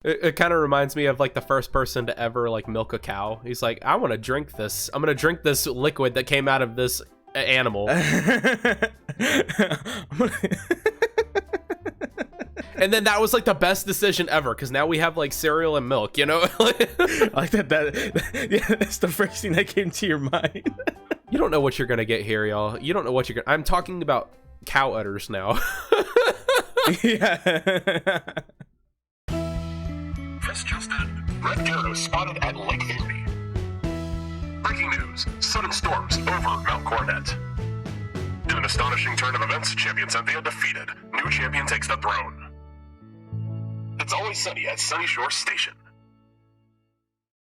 It kind of reminds me of like the first person to ever like milk a cow. He's like, I want to drink this. I'm gonna drink this liquid that came out of this animal. And then that was like the best decision ever, because now we have like cereal and milk, you know? Like yeah, that's the first thing that came to your mind. You don't know what you're gonna get here, y'all. You don't know what you're gonna. I'm talking about cow udders now. Yeah. This just in. Red Arrow spotted at Lake Awdi. Breaking news. Sudden storms over Mount Coronet. In an astonishing turn of events, Champion Cynthia defeated. New champion takes the throne. It's always sunny at Sunyshore Station.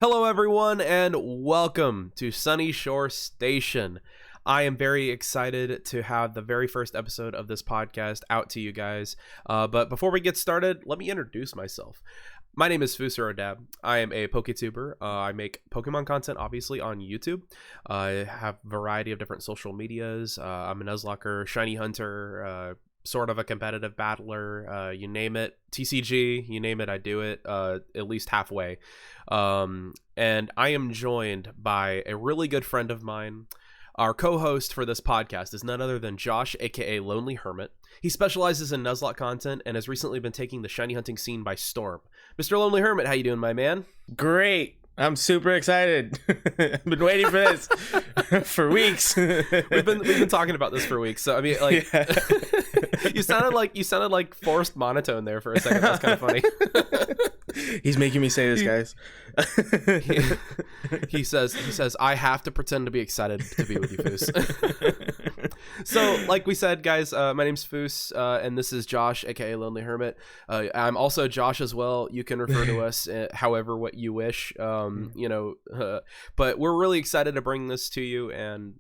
Hello, everyone, and welcome to Sunyshore Station. I am very excited to have the very first episode of this podcast out to you guys. But before we get started, let me introduce myself. My name is Fus Force. I am a PokeTuber. I make Pokemon content, obviously, on YouTube. I have a variety of different social medias. I'm a Nuzlocker, Shiny Hunter, sort of a competitive battler, you name it, TCG, you name it, I do it, at least halfway. And I am joined by a really good friend of mine. Our co-host for this podcast is none other than Josh, aka Lonely Hermit. He specializes in Nuzlocke content and has recently been taking the shiny hunting scene by storm. Mr. Lonely Hermit, how you doing, my man? Great. I'm super excited. I've been waiting for this for weeks. We've been talking about this for weeks. So I mean, like, yeah. you sounded like forced monotone there for a second. That's kind of funny. He's making me say this, guys. He says I have to pretend to be excited to be with you, Fus. So, like we said, guys, my name's Fus, and this is Josh, aka Lonely Hermit. I'm also Josh as well. You can refer to us however what you wish. But we're really excited to bring this to you, and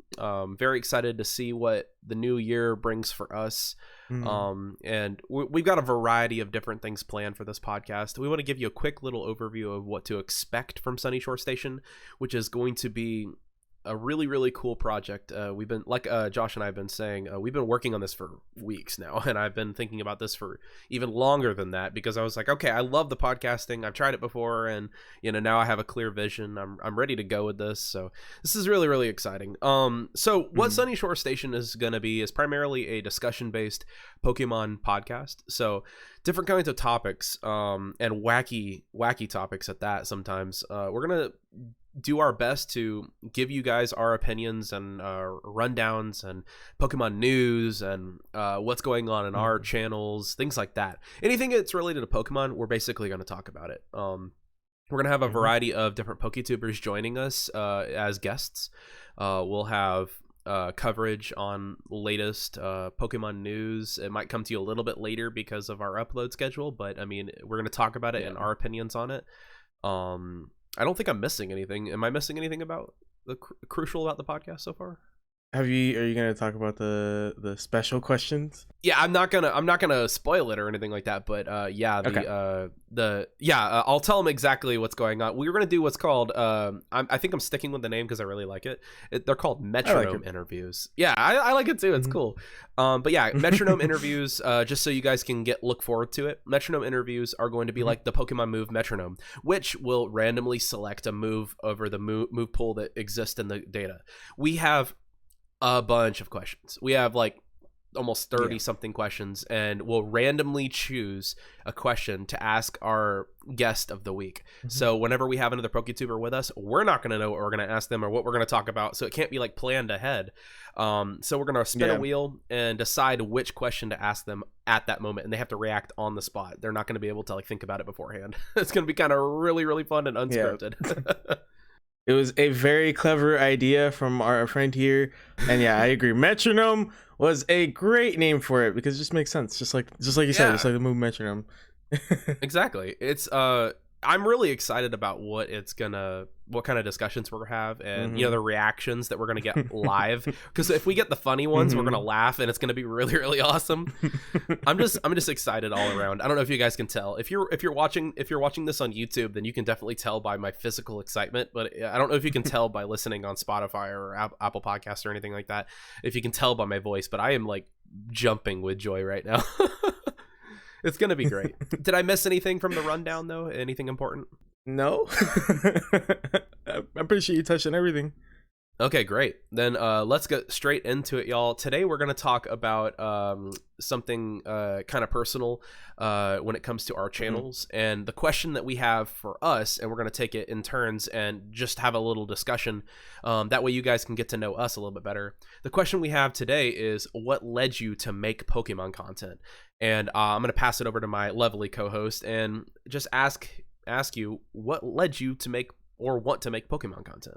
very excited to see what the new year brings for us. And we've got a variety of different things planned for this podcast. We want to give you a quick little overview of what to expect from Sunyshore Station, which is going to be a really, really cool project. We've been, like Josh and I have been saying, we've been working on this for weeks now, and I've been thinking about this for even longer than that, because I was like, okay, I love the podcasting. I've tried it before, and now I have a clear vision. I'm ready to go with this. So this is really, really exciting. So what Sunyshore Station is going to be is primarily a discussion-based Pokemon podcast. So different kinds of topics, and wacky topics at that. Sometimes we're gonna do our best to give you guys our opinions and rundowns and Pokemon news and what's going on in our channels, things like that. Anything that's related to Pokemon, we're basically going to talk about it. We're going to have a variety of different PokeTubers joining us as guests. We'll have coverage on latest Pokemon news. It might come to you a little bit later because of our upload schedule, but I mean, we're going to talk about it and our opinions on it. I don't think I'm missing anything. Am I missing anything about the crucial about the podcast so far? Are you gonna talk about the special questions? Yeah, I'm not gonna spoil it or anything like that. But I'll tell them exactly what's going on. We're gonna do what's called I think I'm sticking with the name because I really like it. They're called Metronome Interviews. Yeah, I like it too. It's cool. But yeah, Metronome Interviews. Just so you guys can look forward to it. Metronome Interviews are going to be like the Pokemon move Metronome, which will randomly select a move over the move pool that exists in the data. We have a bunch of questions. We have like almost 30 something questions, and we'll randomly choose a question to ask our guest of the week. So whenever we have another PokeTuber with us, we're not going to know what we're going to ask them or what we're going to talk about, so it can't be like planned ahead. So we're going to spin a wheel and decide which question to ask them at that moment, and they have to react on the spot. They're not going to be able to like think about it beforehand. It's going to be kind of really, really fun and unscripted. It was a very clever idea from our friend here, and yeah, I agree. Metronome was a great name for it because it just makes sense, just like you said, it's like the move Metronome. Exactly. It's I'm really excited about what kind of discussions we're gonna have, and the reactions that we're gonna get live. Because if we get the funny ones, we're gonna laugh, and it's gonna be really, really awesome. I'm just excited all around. I don't know if you guys can tell. If you're watching this on YouTube, then you can definitely tell by my physical excitement. But I don't know if you can tell by listening on Spotify or Apple Podcasts or anything like that. If you can tell by my voice, but I am like jumping with joy right now. It's gonna be great. Did I miss anything from the rundown though? Anything important? No. I'm pretty sure you touched on everything. Okay, great. Then let's get straight into it, y'all. Today we're going to talk about something kind of personal when it comes to our channels. And the question that we have for us, and we're going to take it in turns and just have a little discussion. That way you guys can get to know us a little bit better. The question we have today is, what led you to make Pokemon content? And I'm going to pass it over to my lovely co-host and just ask you, what led you to make or want to make Pokemon content?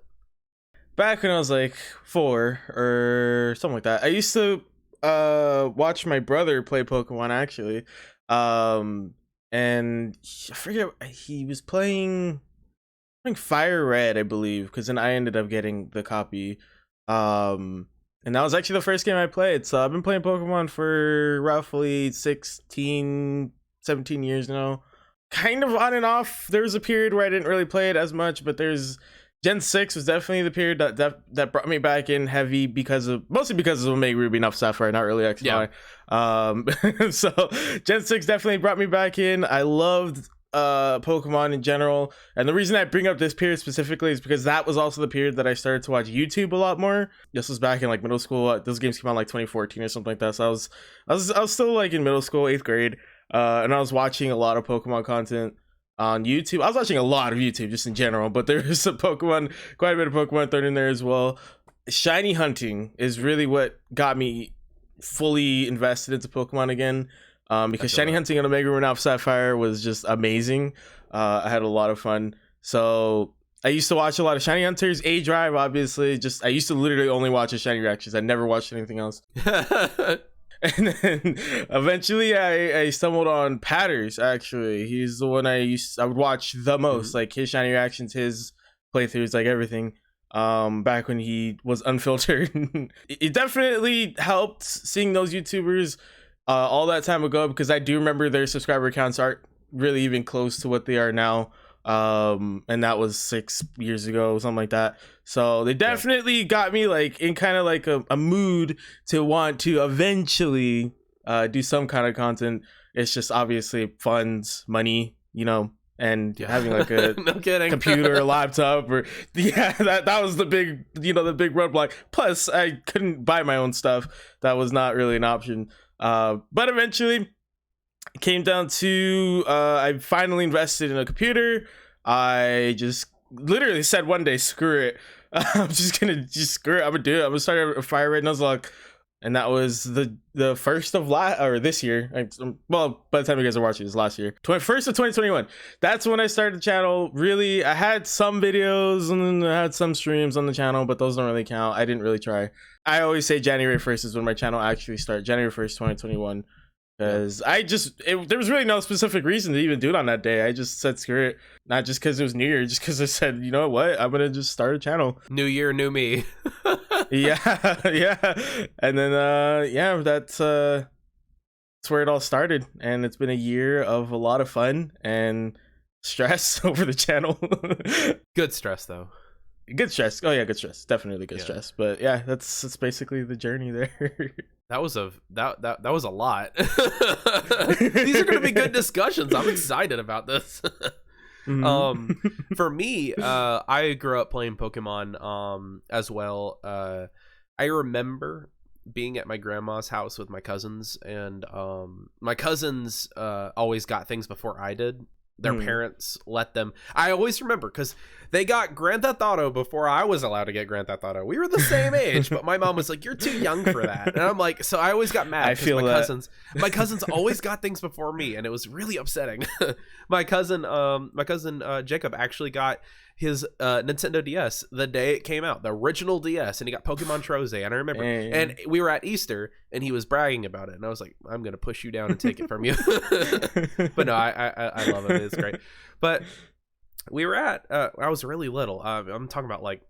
Back when I was like 4 or something like that, I used to watch my brother play Pokemon actually. And I forget, he was playing Fire Red, I believe, because then I ended up getting the copy. And that was actually the first game I played. So I've been playing Pokemon for roughly 16, 17 years now. Kind of on and off. There was a period where I didn't really play it as much, but Gen 6 was definitely the period that brought me back in heavy mostly because of Omega Ruby and Alpha Sapphire, not really X and Y. So Gen 6 definitely brought me back in. I loved Pokemon in general, and the reason I bring up this period specifically is because that was also the period that I started to watch YouTube a lot more. This was back in like middle school. Those games came out like 2014 or something like that. So I was still like in middle school, 8th grade, and I was watching a lot of Pokemon content on YouTube. I was watching a lot of YouTube just in general, but there was some Pokemon, quite a bit of Pokemon thrown in there as well. Shiny hunting is really what got me fully invested into Pokemon again, because shiny hunting on Omega Ruby and Alpha Sapphire was just amazing. I had a lot of fun. So I used to watch a lot of Shiny Hunters, A-Drive, obviously. I used to literally only watch Shiny Reactions. I never watched anything else. And then eventually I stumbled on Patters, actually. He's the one I would watch the most, like his Shiny Reactions, his playthroughs, like everything, back when he was unfiltered. It definitely helped seeing those YouTubers all that time ago, because I do remember their subscriber counts aren't really even close to what they are now. And that was 6 years ago, something like that. So they definitely got me like in kind of like a mood to want to eventually do some kind of content. It's just obviously funds, money, and having like a no kidding. computer or laptop, or that was the big the big roadblock. Plus I couldn't buy my own stuff. That was not really an option. But eventually it came down to I finally invested in a computer. I just literally said one day, screw it. I'm just screw it. I'm gonna do it. I'm gonna start a Fire Red Nuzlocke. And that was the first of this year. Well, by the time you guys are watching this, last year, 1st of 2021. That's when I started the channel. Really, I had some videos and I had some streams on the channel, but those don't really count. I didn't really try. I always say January 1st is when my channel actually started. January 1st, 2021. Because there was really no specific reason to even do it on that day. I just said screw it. Not just because it was New Year, just because I said, you know what, I'm gonna just start a channel. New Year, new me. yeah. And then that's where it all started. And it's been a year of a lot of fun and stress over the channel. Good stress though. Good stress. Oh yeah, good stress. Definitely good stress. But yeah, that's basically the journey there. That was a lot. These are going to be good discussions. I'm excited about this. For me, I grew up playing Pokemon as well. I remember being at my grandma's house with my cousins, and my cousins always got things before I did. Their parents let them. I always remember because they got Grand Theft Auto before I was allowed to get Grand Theft Auto. We were the same age, but my mom was like, "You're too young for that." And I'm like, so I always got mad. I feel my cousins always got things before me, and it was really upsetting. my cousin Jacob actually got his Nintendo DS the day it came out, the original DS, and he got Pokemon Troze, and I remember, and we were at Easter, and he was bragging about it, and I was like, I'm gonna push you down and take it from you. But no, I love it. It's great. But we were at I was really little. I'm talking about like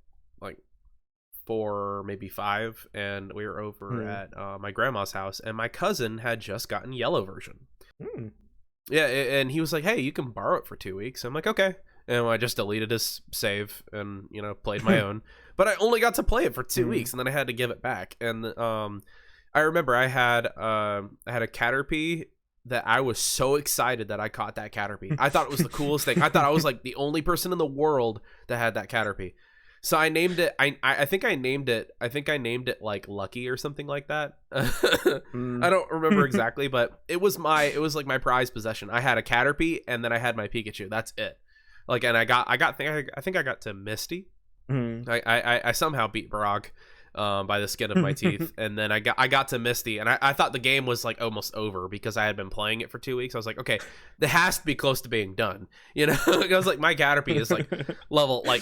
4, maybe 5, and we were over at my grandma's house, and my cousin had just gotten Yellow version. Yeah, and he was like, "Hey, you can borrow it for 2 weeks." I'm like, "Okay." And I just deleted his save and played my own. But I only got to play it for 2 weeks, and then I had to give it back. And I remember I had a Caterpie that I was so excited that I caught that Caterpie. I thought it was the coolest thing. I thought I was like the only person in the world that had that Caterpie. So I named it. I think I named it like Lucky or something like that. I don't remember exactly, but it was like my prized possession. I had a Caterpie and then I had my Pikachu. That's it. Like, and I think I got to Misty. I somehow beat Barag by the skin of my teeth, and then I got to Misty, and I thought the game was like almost over because I had been playing it for 2 weeks. I was like, okay, that has to be close to being done, you know. I was like, my Caterpie is like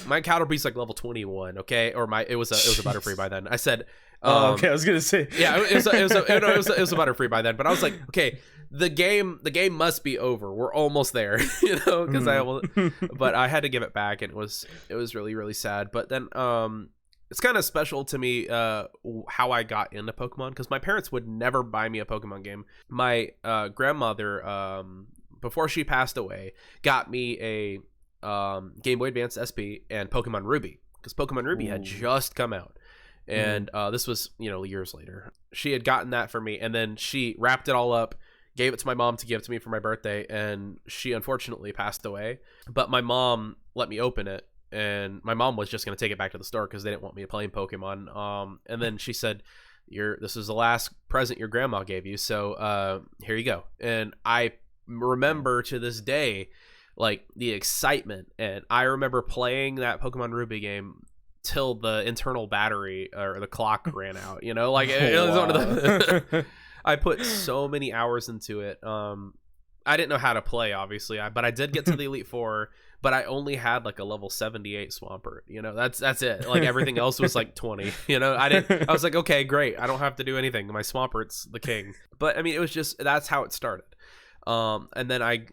my Caterpie's like level 21, okay, or it was a Butterfree by then. I said, okay, I was gonna say, yeah, it was a Butterfree by then, but I was like, okay, the game must be over. We're almost there, you know, because but I had to give it back, and it was really, really sad. But then it's kind of special to me how I got into Pokemon, because my parents would never buy me a Pokemon game. My grandmother, before she passed away, got me a Game Boy Advance SP and Pokemon Ruby, because Pokemon Ruby had just come out. And this was, you know, years later. She had gotten that for me, and then she wrapped it all up, gave it to my mom to give to me for my birthday, and she unfortunately passed away. But my mom let me open it, and my mom was just going to take it back to the store because they didn't want me playing Pokemon. And then she said, this is the last present your grandma gave you, so here you go. And I remember to this day, like, the excitement, and I remember playing that Pokemon Ruby game till the internal battery or the clock ran out, you know, like it was one of the I put so many hours into it. I didn't know how to play, obviously, but I did get to the Elite Four, but I only had like a level 78 Swampert, you know. That's it. Like, everything else was like 20, you know. I was like, okay, great, I don't have to do anything, my Swampert's the king. But I mean, it was just, that's how it started. And then I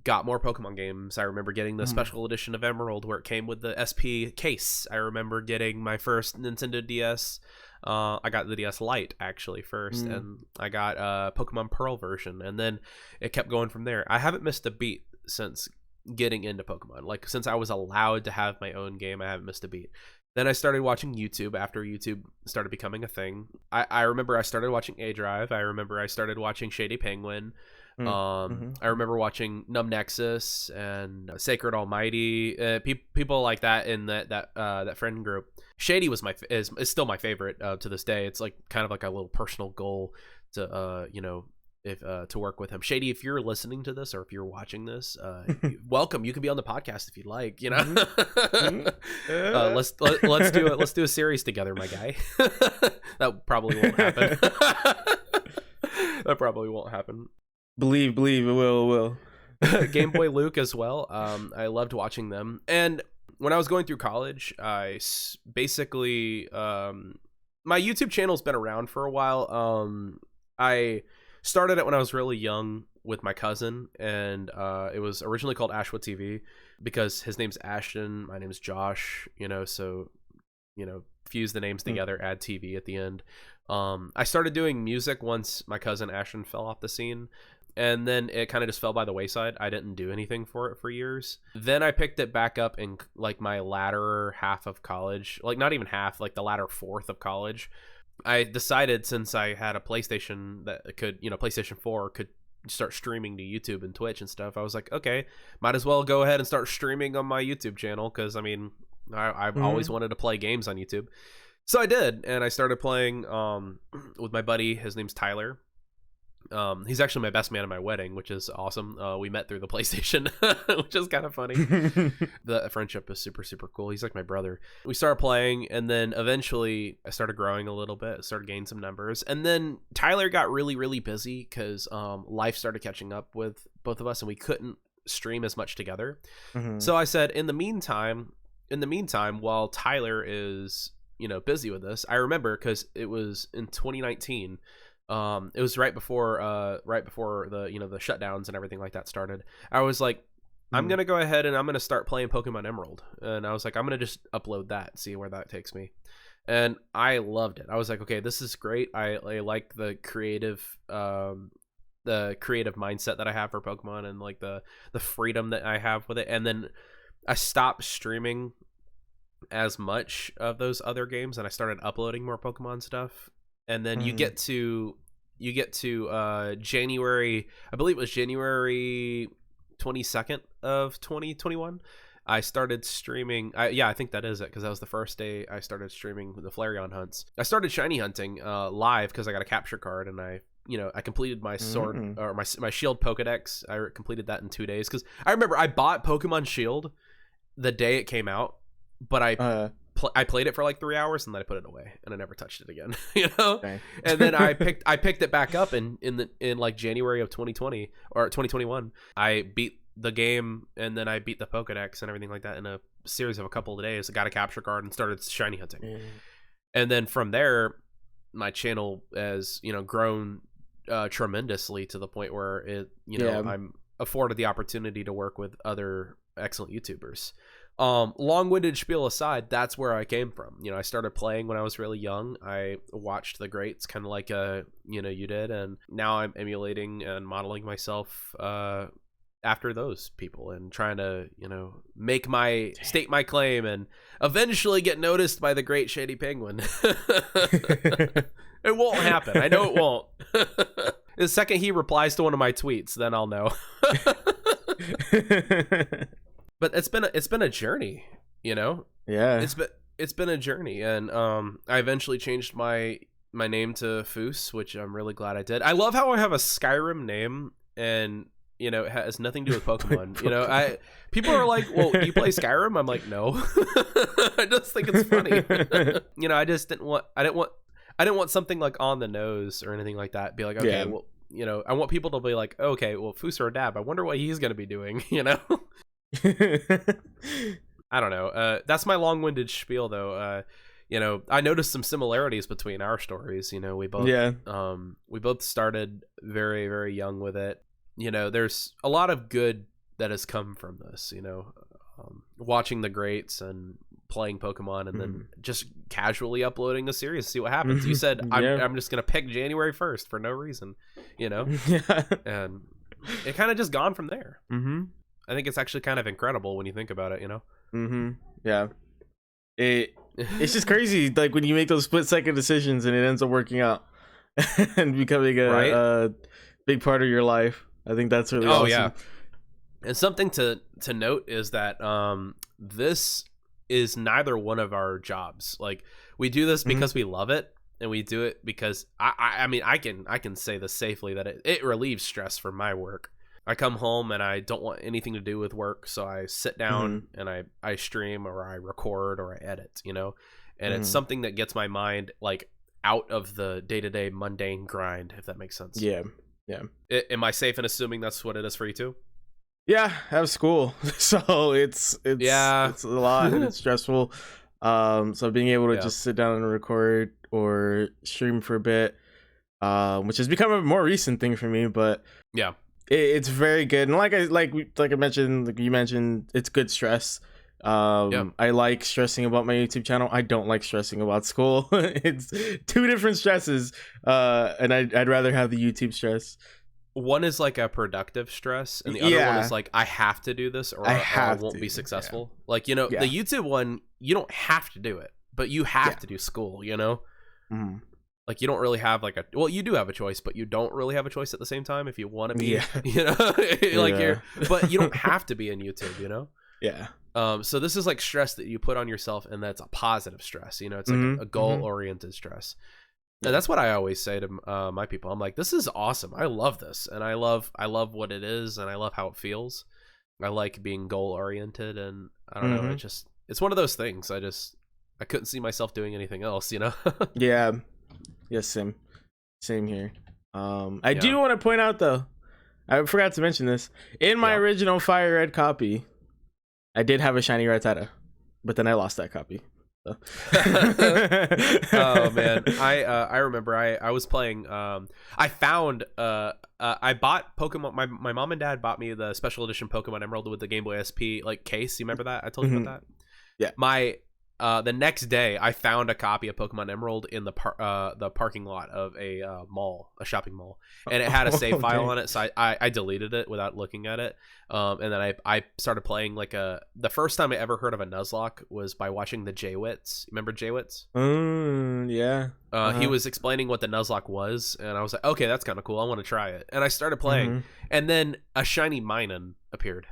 got more Pokemon games. I remember getting the special edition of Emerald where it came with the SP case. I remember getting my first Nintendo DS. I got the DS Lite actually first, and I got Pokemon Pearl version, and then it kept going from there. I haven't missed a beat since getting into Pokemon. Like, since I was allowed to have my own game, I haven't missed a beat. Then I started watching YouTube after YouTube started becoming a thing. I remember I started watching A-Drive. I remember I started watching Shady Penguin. I remember watching Numb Nexus and Sacred Almighty, people like that in that friend group. Shady was is still my favorite to this day. It's like kind of like a little personal goal to you know, if to work with him. Shady, if you're listening to this or if you're watching this, welcome. You can be on the podcast if you'd like, you know. Let's do a series together, my guy. That probably won't happen. That probably won't happen. Believe it will. Game Boy Luke as well. I loved watching them. And when I was going through college, I basically my YouTube channel's been around for a while. I started it when I was really young with my cousin, and it was originally called Ashwood TV because his name's Ashton, my name's Josh, you know, so, you know, fuse the names together, add TV at the end. I started doing music once my cousin Ashton fell off the scene, and then it kind of just fell by the wayside. I didn't do anything for it for years. Then I picked it back up in like my latter half of college, like not even half, like the latter fourth of college. I decided, since I had a PlayStation that could, you know, PlayStation 4 could start streaming to YouTube and Twitch and stuff, I was like, okay, might as well go ahead and start streaming on my YouTube channel, because I mean, I've always wanted to play games on YouTube. So I did, and I started playing with my buddy. His name's Tyler. He's actually my best man at my wedding, which is awesome. We met through the PlayStation, which is kind of funny. The friendship is super, super cool. He's like my brother. We started playing, and then eventually I started growing a little bit, started gaining some numbers. And then Tyler got really, really busy because life started catching up with both of us, and we couldn't stream as much together. So I said, in the meantime, while Tyler is, you know, busy with this, I remember, because it was in 2019. It was right before the, you know, the shutdowns and everything like that started. I was like, I'm gonna go ahead and I'm gonna start playing Pokemon Emerald, and I was like, I'm gonna just upload that, see where that takes me. And I loved it. I was like, okay, this is great. I like the creative mindset that I have for Pokemon, and like the freedom that I have with it. And then I stopped streaming as much of those other games, and I started uploading more Pokemon stuff. And then you get to you get to January, I believe it was January 22nd of 2021. I started streaming. I think that is it, because that was the first day I started streaming the Flareon hunts. I started shiny hunting live because I got a capture card, and I completed my sword or my shield Pokedex. I completed that in 2 days, because I remember I bought Pokemon Shield the day it came out, but I played it for like 3 hours and then I put it away and I never touched it again. Okay. And then I picked it back up in like January of 2020 or 2021. I beat the game, and then I beat the Pokedex and everything like that in a series of a couple of days. I got a capture card and started shiny hunting. And then from there, my channel has grown tremendously, to the point where it I'm afforded the opportunity to work with other excellent YouTubers. Long-winded spiel aside, that's where I came from. I started playing when I was really young. I watched the greats, kind of like you did, and now I'm emulating and modeling myself after those people, and trying to state my claim and eventually get noticed by the great Shady Penguin. It won't happen. I know it won't. The second he replies to one of my tweets, then I'll know. But it's been a journey, Yeah. It's been a journey, and I eventually changed my name to Fus, which I'm really glad I did. I love how I have a Skyrim name, and it has nothing to do with Pokemon. People are like, "Well, do you play Skyrim?" I'm like, "No." I just think it's funny. I just didn't want something like on the nose or anything like that. Be like, okay, well, I want people to be like, okay, well, Fus or Dab, I wonder what he's gonna be doing. I don't know. That's my long-winded spiel, though. I noticed some similarities between our stories. We both started very, very young with it. There's a lot of good that has come from this. Watching the greats and playing Pokemon, and then just casually uploading a series to see what happens. You said I'm just gonna pick January 1st for no reason, and it kind of just gone from there. I think it's actually kind of incredible when you think about it, Yeah. It's just crazy, like when you make those split-second decisions and it ends up working out and becoming a big part of your life. I think that's really awesome. Yeah. And something to note is that this is neither one of our jobs. Like, we do this because we love it, and we do it because I mean I can say this safely, that it relieves stress from my work. I come home and I don't want anything to do with work, so I sit down and I stream, or I record, or I edit, and it's something that gets my mind like out of the day-to-day mundane grind, if that makes sense. Yeah. Am I safe in assuming that's what it is for you too? Yeah, I have school, so it's a lot and it's stressful. So being able to just sit down and record or stream for a bit, which has become a more recent thing for me, but yeah. It's very good, and like I mentioned, like you mentioned, it's good stress. I like stressing about my YouTube channel. I don't like stressing about school. It's two different stresses, and I'd rather have the YouTube stress. One is like a productive stress, and the other one is like, I have to do this, or I won't be successful. Yeah. Like the YouTube one, you don't have to do it, but you have to do school. Like, you don't really have like you do have a choice, but you don't really have a choice at the same time if you want to be, but you don't have to be in YouTube, Yeah. So this is like stress that you put on yourself, and that's a positive stress, it's like a goal-oriented stress. And that's what I always say to my people. I'm like, this is awesome. I love this, and I love what it is, and I love how it feels. I like being goal-oriented, and I don't know, it's one of those things. I couldn't see myself doing anything else, Yeah. Yes, same here. I do want to point out, though, I forgot to mention this. In my original Fire Red copy, I did have a shiny Rattata, but then I lost that copy. So. Oh man, I remember I was playing. I found I bought Pokemon. My mom and dad bought me the special edition Pokemon Emerald with the Game Boy SP like case. You remember that? I told you about that. Yeah. the next day I found a copy of Pokemon Emerald in the parking lot of a shopping mall, and it had a save file on it, so I deleted it without looking at it. And then I started playing the first time I ever heard of a Nuzlocke was by watching the J-Wits. Remember J-Wits? Yeah. He was explaining what the Nuzlocke was, and I was like, okay, that's kind of cool. I want to try it. And I started playing, and then a shiny Minun appeared.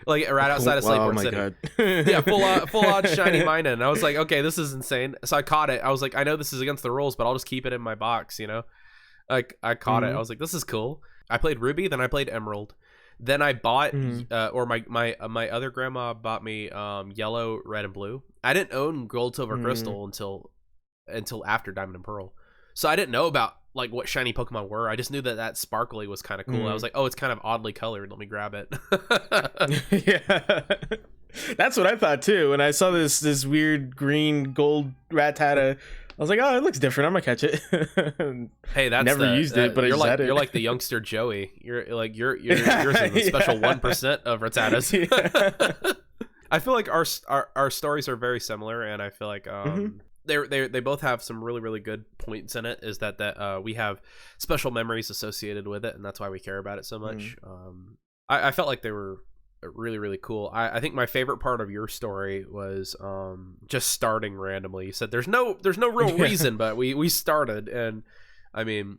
Like right outside of Slateport City. God. Yeah, full on shiny Minun. And I was like, okay, this is insane. So I caught it. I was like, I know this is against the rules, but I'll just keep it in my box, you know? Like I caught it. I was like, this is cool. I played Ruby, then I played Emerald. Then I bought or my other grandma bought me yellow, red, and blue. I didn't own gold, silver, crystal until after Diamond and Pearl. So I didn't know about like what shiny Pokemon were. I just knew that sparkly was kind of cool. I was like, oh, it's kind of oddly colored. Let me grab it. Yeah, that's what I thought too. When I saw this weird green gold Rattata, I was like, oh, it looks different. I'm gonna catch it. Hey, that's never used it, but you're you're like the youngster Joey. You're yours in the special 1% of Rattatas. Yeah. I feel like our stories are very similar, and I feel like they both have some really, really good points in it. Is that we have special memories associated with it, and that's why we care about it so much. I felt like they were really, really cool. I think my favorite part of your story was just starting randomly. You said there's no real reason, but we started, and I mean,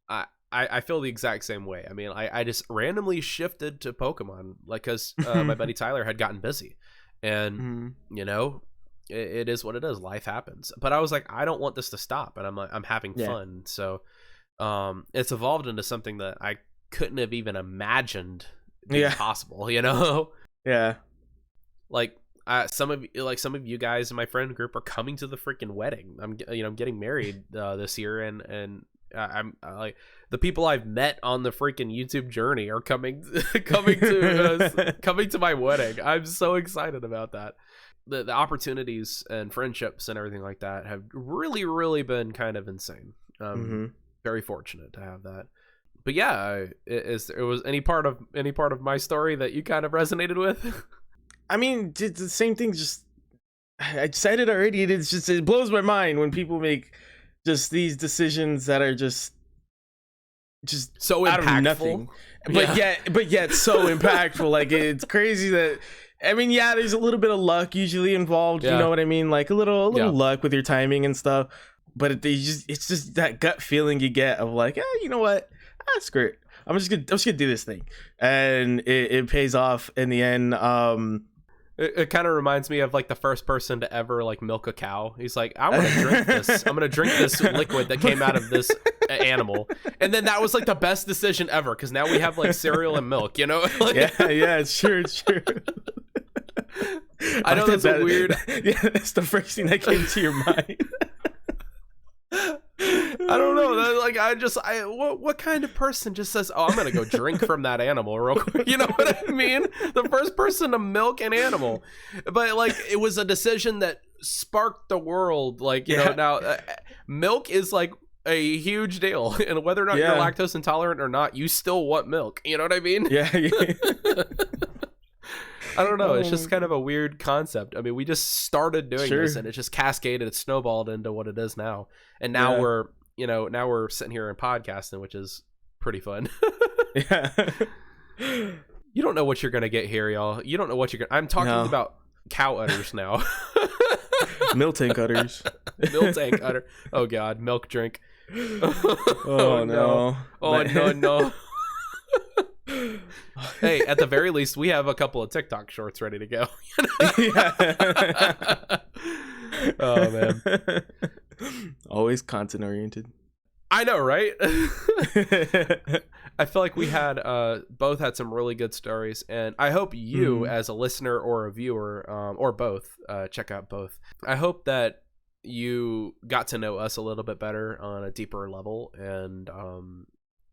I feel the exact same way. I mean, I just randomly shifted to Pokemon, like, because my buddy Tyler had gotten busy, and you know, it is what it is. Life happens. But I was like, I don't want this to stop, and I'm having fun. So it's evolved into something that I couldn't have even imagined being possible, you know? Yeah. Like some of you guys in my friend group are coming to the freaking wedding. I'm getting married this year, and I'm like, the people I've met on the freaking YouTube journey are coming to my wedding. I'm so excited about that. The opportunities and friendships and everything like that have really, really been kind of insane. Very fortunate to have that. But yeah, it was any part of my story that you kind of resonated with? I mean, the same thing. Just I said it already. It blows my mind when people make just these decisions that are just so out impactful. Of nothing. But yet so impactful. Like, it's crazy that. I mean, yeah, there's a little bit of luck usually involved. You know what I mean? Like a little luck with your timing and stuff. But it's just that gut feeling you get of like, you know what? Screw it. I'm just gonna do this thing, and it pays off in the end. It kind of reminds me of like the first person to ever like milk a cow. He's like, I want to drink this. I'm gonna drink this liquid that came out of this animal, and then that was like the best decision ever because now we have like cereal and milk. You know? Like, yeah, it's true. I know that's weird. Yeah, that's the first thing that came to your mind. I don't know. What kind of person just says, "Oh, I'm gonna go drink from that animal real quick"? You know what I mean? The first person to milk an animal, but like it was a decision that sparked the world. Like you know now, milk is like a huge deal, and whether or not you're lactose intolerant or not, you still want milk. You know what I mean? Yeah. I don't know. It's just kind of a weird concept. I mean, we just started doing this, and it just cascaded, it snowballed into what it is now. And now we're sitting here and podcasting, which is pretty fun. Yeah. You don't know what you're gonna get here, y'all. You don't know what you're gonna. I'm talking about cow udders now. Milk tank udders. Milk tank udder. Oh God, milk drink. Oh no. Oh no. Hey, at the very least, we have a couple of TikTok shorts ready to go. Oh man, always content oriented. I know, right? I feel like we had both had some really good stories, and I hope you, as a listener or a viewer, or both, check out both. I hope that you got to know us a little bit better on a deeper level, and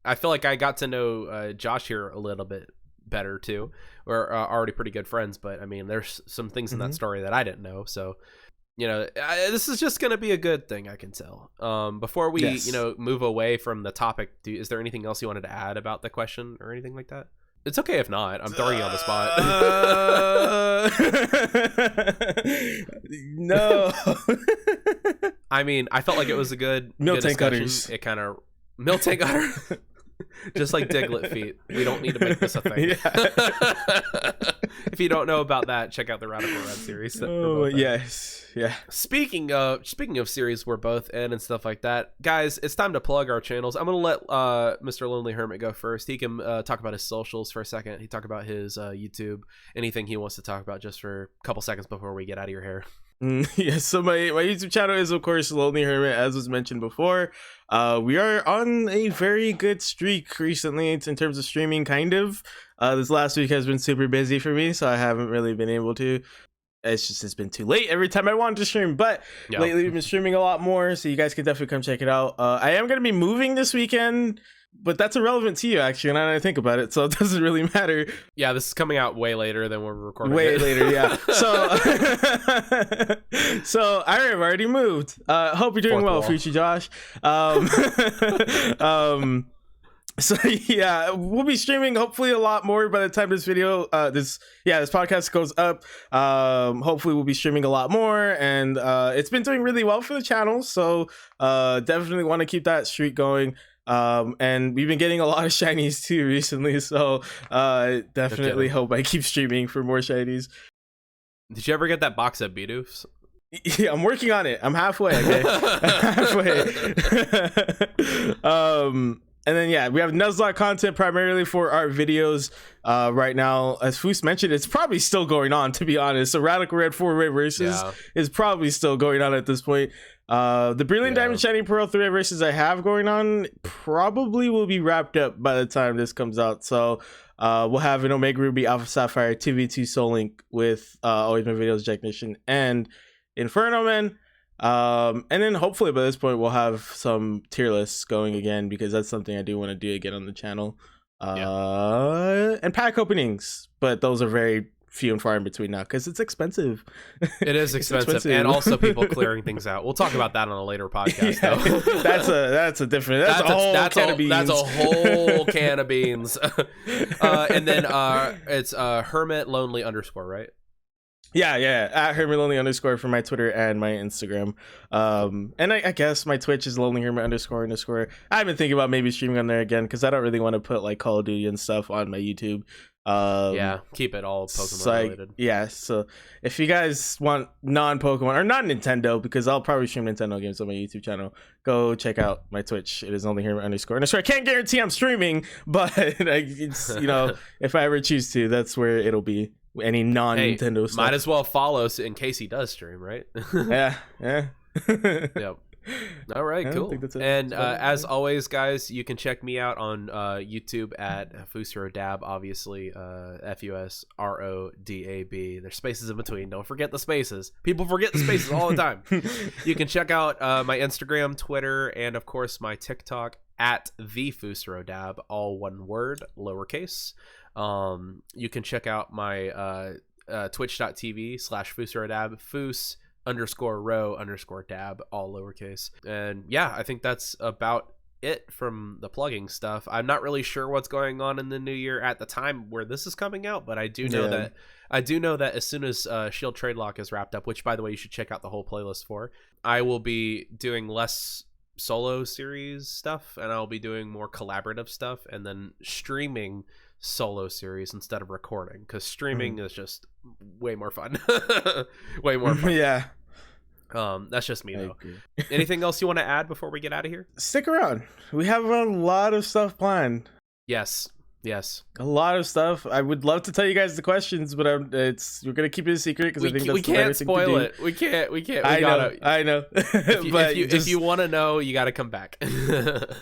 I feel like I got to know Josh here a little bit better too. We're already pretty good friends, but I mean, there's some things in that story that I didn't know. So, you know, this is just going to be a good thing, I can tell. Before we, move away from the topic, is there anything else you wanted to add about the question or anything like that? It's okay if not. I'm throwing you on the spot. No. I mean, I felt like it was a good Miltank discussion. cutters. It kind of Miltank cutter. Just like Diglett feet. We don't need to make this a thing. Yeah. If you don't know about that, check out the Radical Red series. that we're Oh, both in. yes. Yeah. Speaking of series we're both in and stuff like that, guys, it's time to plug our channels. I'm gonna let Mr. Lonely Hermit go first. He can talk about his socials for a second. He talk about his YouTube, anything he wants to talk about, just for a couple seconds before we get out of your hair. Yeah, so my YouTube channel is, of course, Lonely Hermit, as was mentioned before. We are on a very good streak recently in terms of streaming, kind of. This last week has been super busy for me, so I haven't really been able to. It's been too late every time I wanted to stream, but lately we've been streaming a lot more, so you guys can definitely come check it out. I am going to be moving this weekend, but that's irrelevant to you, actually, now that I think about it, so it doesn't really matter. Yeah, this is coming out way later than we're recording. Way later, yeah. So I've already moved. Hope you're doing well, Future Josh. So yeah, we'll be streaming hopefully a lot more by the time this video, this podcast goes up. Hopefully we'll be streaming a lot more, and it's been doing really well for the channel. So definitely want to keep that streak going. And we've been getting a lot of shinies too recently, so definitely hope I keep streaming for more shinies. Did you ever get that box of Bidoofs? Yeah, I'm working on it. I'm halfway. Okay, halfway. And then yeah, we have Nuzlocke content primarily for our videos right now. As Fus mentioned, it's probably still going on, to be honest. So Radical Red 4-way versus is probably still going on at this point. The Brilliant Diamond Shiny Pearl 3-way versus I have going on probably will be wrapped up by the time this comes out. So we'll have an Omega Ruby Alpha Sapphire 2v2 Soul Link with Always My Videos Technician and Inferno Man. And then hopefully by this point we'll have some tier lists going again, because that's something I do want to do again on the channel. And pack openings, but those are very few and far in between now because it's expensive. It is expensive, and also people clearing things out. We'll talk about that on a later podcast. Yeah. Though. that's a different. That's a whole can of beans. That's a whole can of beans. And then it's Hermit Lonely _ right? Yeah, at Hermit Lonely _ for my Twitter and my Instagram. And I guess my Twitch is Lonely Hermit __. I've been thinking about maybe streaming on there again because I don't really want to put like Call of Duty and stuff on my YouTube. Keep it all Pokemon related. Yeah, so if you guys want non-Pokemon or non-Nintendo, because I'll probably stream Nintendo games on my YouTube channel, go check out my Twitch. It is Only Hermit __. I can't guarantee I'm streaming, but it's, if I ever choose to, that's where it'll be. Any non-Nintendo stuff. Might as well follow in case he does stream, right? yeah. Yep. All right, cool. And as always, guys, you can check me out on YouTube at FusRoDab, obviously, FusRoDab. There's spaces in between. Don't forget the spaces. People forget the spaces all the time. You can check out my Instagram, Twitter, and of course my TikTok at @FusRoDab, all one word, lowercase. You can check out my twitch.tv/FusRoDab, Fus_row_dab, all lowercase. And yeah, I think that's about it from the plugging stuff. I'm not really sure what's going on in the new year at the time where this is coming out, but I do know that as soon as Shield Trade Lock is wrapped up, which by the way you should check out the whole playlist for, I will be doing less solo series stuff and I'll be doing more collaborative stuff, and then streaming solo series instead of recording, because streaming is just way more fun. Way more fun. Yeah. That's just me though. Anything else you want to add before we get out of here? Stick around. We have a lot of stuff planned. Yes. A lot of stuff. I would love to tell you guys the questions, but we're gonna keep it a secret because I think that's we can't spoil it. We can't. I know. If you want to know, you got to come back.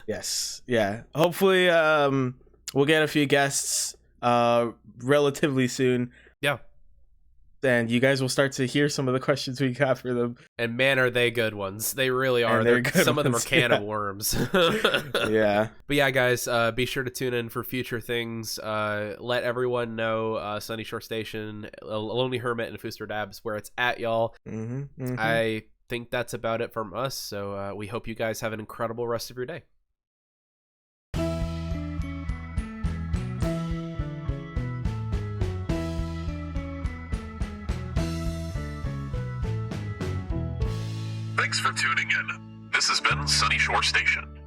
Yes. Yeah. Hopefully, we'll get a few guests relatively soon. Yeah. And you guys will start to hear some of the questions we got for them. And man, are they good ones. They really are. Some of them are can of worms. Yeah. But yeah, guys, be sure to tune in for future things. Let everyone know Sunyshore Station, Lonely Hermit, and FusRoDab's where it's at, y'all. I think that's about it from us. So we hope you guys have an incredible rest of your day. Thanks for tuning in. This has been Sunyshore Station.